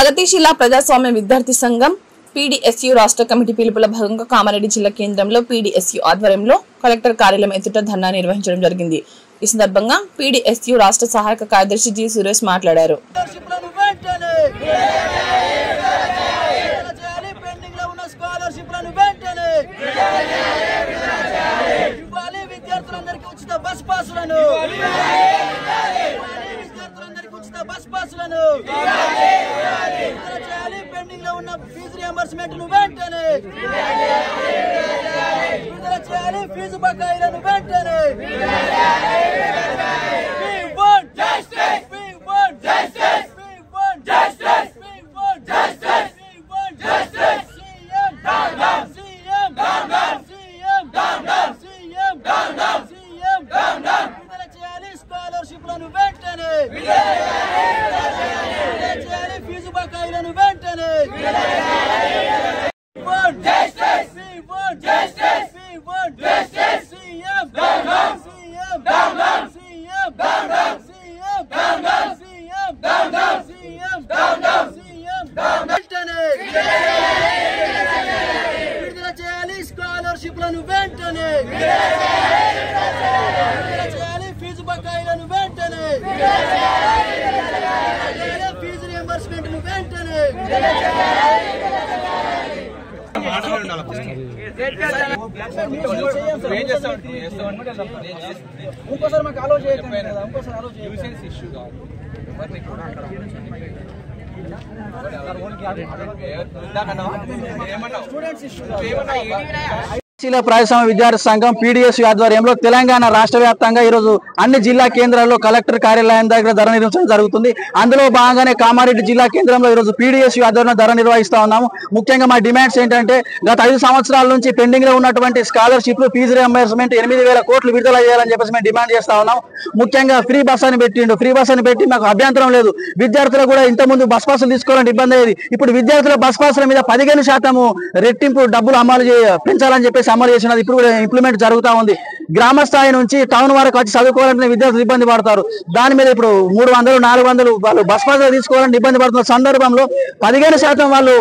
ప్రగతిశీల ప్రజాస్వామ్య విద్యార్థి సంఘం పీడీఎస్యూ రాష్ట్ర కమిటీ పిలుపుల భాగంగా కామారెడ్డి జిల్లా కేంద్రంలో పీడీఎస్యూ ఆధ్వర్యంలో కలెక్టర్ కార్యాలయం ఎదుట ధర్నా నిర్వహించడం జరిగింది। ఈ సందర్భంగా పీడీఎస్యూ రాష్ట్ర సహాయక కార్యదర్శి జి సురేష్ మాట్లాడారు। ఫీజు రియంబర్స్మెంట్ వెంటనే విడుదల చేయాలి, ఫీజు బకాయిలను వెంటనే స్కాలర్షిప్లను వెంటనే ఫీజు బకాయిలను వెంటనే విడుదల చేయాలి, స్కాలర్షిప్లను వెంటనే చేయాలి, ఫీజు బకాయిలను వెంటనే ఫీజు రియంబర్స్మెంట్ వెంటనే ఇంకోసారి మాకు ఆలోచన స్టూడెంట్స్ ఇష్యూ ప్రజాస్వామ్య విద్యార్థి సంఘం పీడీఎస్యూ ఆధ్వర్యంలో తెలంగాణ రాష్ట్ర వ్యాప్తంగా ఈరోజు అన్ని జిల్లా కేంద్రాల్లో కలెక్టర్ కార్యాలయం దగ్గర ధర నిర్వహించడం జరుగుతుంది। అందులో భాగంగానే కామారెడ్డి జిల్లా కేంద్రంలో ఈరోజు పీడీఎస్యూ ఆధ్వర్యంలో ధర నిర్వహిస్తా ఉన్నాము। ముఖ్యంగా మా డిమాండ్స్ ఏంటంటే గత 5 సంవత్సరాల నుంచి పెండింగ్ లో ఉన్నటువంటి స్కాలర్షిప్లు, ఫీజు రియంబర్స్మెంట్ 8,000 కోట్లు విడుదల చేయాలని చెప్పేసి మేము డిమాండ్ చేస్తా ఉన్నాం। ముఖ్యంగా ఫ్రీ బస్ అని పెట్టి మాకు అభ్యంతరం లేదు। విద్యార్థులు కూడా ఇంతకుముందు బస్ పాసులు తీసుకోవాలంటే ఇబ్బంది అయ్యేది। ఇప్పుడు విద్యార్థుల బస్ పాసుల మీద 15% రెట్టింపు డబ్బులు పెంచాలని చెప్పేసి అమలు చేసినది ఇప్పుడు కూడా ఇంప్లిమెంట్ జరుగుతూ ఉంది। గ్రామ స్థాయి నుంచి టౌన్ వరకు వచ్చి చదువుకోవాలంటే విద్యార్థులు ఇబ్బంది పడతారు। దాని మీద ఇప్పుడు 300, 400 వాళ్ళు బస్ పాస్ తీసుకోవాలంటే ఇబ్బంది పడుతున్న సందర్భంలో 15% వాళ్ళు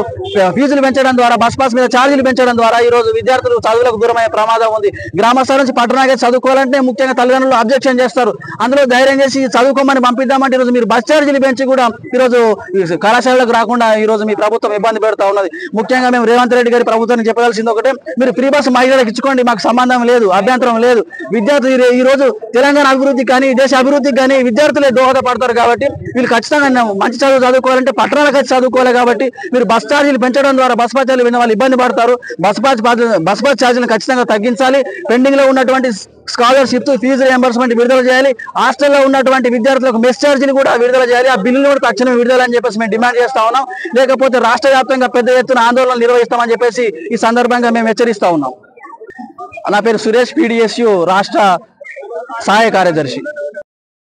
ఫీజులు పెంచడం ద్వారా, బస్ పాస్ మీద ఛార్జీలు పెంచడం ద్వారా ఈ రోజు విద్యార్థులు చదువులకు దూరమయ్యే ప్రమాదం ఉంది। గ్రామ స్థాయి నుంచి పట్టణానికి చదువుకోవాలంటే ముఖ్యంగా తల్లిదండ్రులు అబ్జెక్షన్ చేస్తారు। అందులో ధైర్యం చేసి చదువుకోమని పంపిద్దామంటే ఈరోజు మీరు బస్ ఛార్జీలు పెంచి కూడా ఈరోజు కళాశాలకు రాకుండా ఈరోజు మీ ప్రభుత్వం ఇబ్బంది పెడతా ఉన్నది। ముఖ్యంగా మేము రేవంత్ రెడ్డి గారి ప్రభుత్వానికి చెప్పగలిసింది ఒకటే, మీరు ఫ్రీ బస్ మహిళలకు ఇచ్చుకోండి, మాకు సంబంధం లేదు, అభ్యంతరం లేదు। విద్యార్థులు ఈ రోజు తెలంగాణ అభివృద్ధికి కానీ దేశ అభివృద్ధికి కానీ విద్యార్థులే దోహదపడతారు కాబట్టి వీళ్ళు ఖచ్చితంగా మంచి చదువుకోవాలంటే పట్టణాలకు వచ్చి చదువుకోవాలి కాబట్టి మీరు బస్ ఛార్జీలు పెంచడం ద్వారా బస్ పాస్ ఛార్జీలు విన్న వాళ్ళు ఇబ్బంది పడతారు। బస్ పాస్ ఛార్జీలను ఖచ్చితంగా తగ్గించాలి। పెండింగ్ లో ఉన్నటువంటి స్కాలర్షిప్, ఫీజు రియంబర్స్మెంట్ విడుదల చేయాలి। హాస్టల్లో ఉన్నటువంటి విద్యార్థులకు మెస్ ఛార్జీలు కూడా విడుదల చేయాలి। ఆ బిల్లులు కూడా తక్షణమే విడుదల అని చెప్పేసి మేము డిమాండ్ చేస్తా ఉన్నాం। లేకపోతే రాష్ట్ర వ్యాప్తంగా పెద్ద ఎత్తున ఆందోళనలు నిర్వహిస్తామని చెప్పేసి ఈ సందర్భంగా మేము హెచ్చరిస్తా ఉన్నాం। నా పేరు సురేష్, పీడీఎస్యూ రాష్ట్ర సహాయ కార్యదర్శి।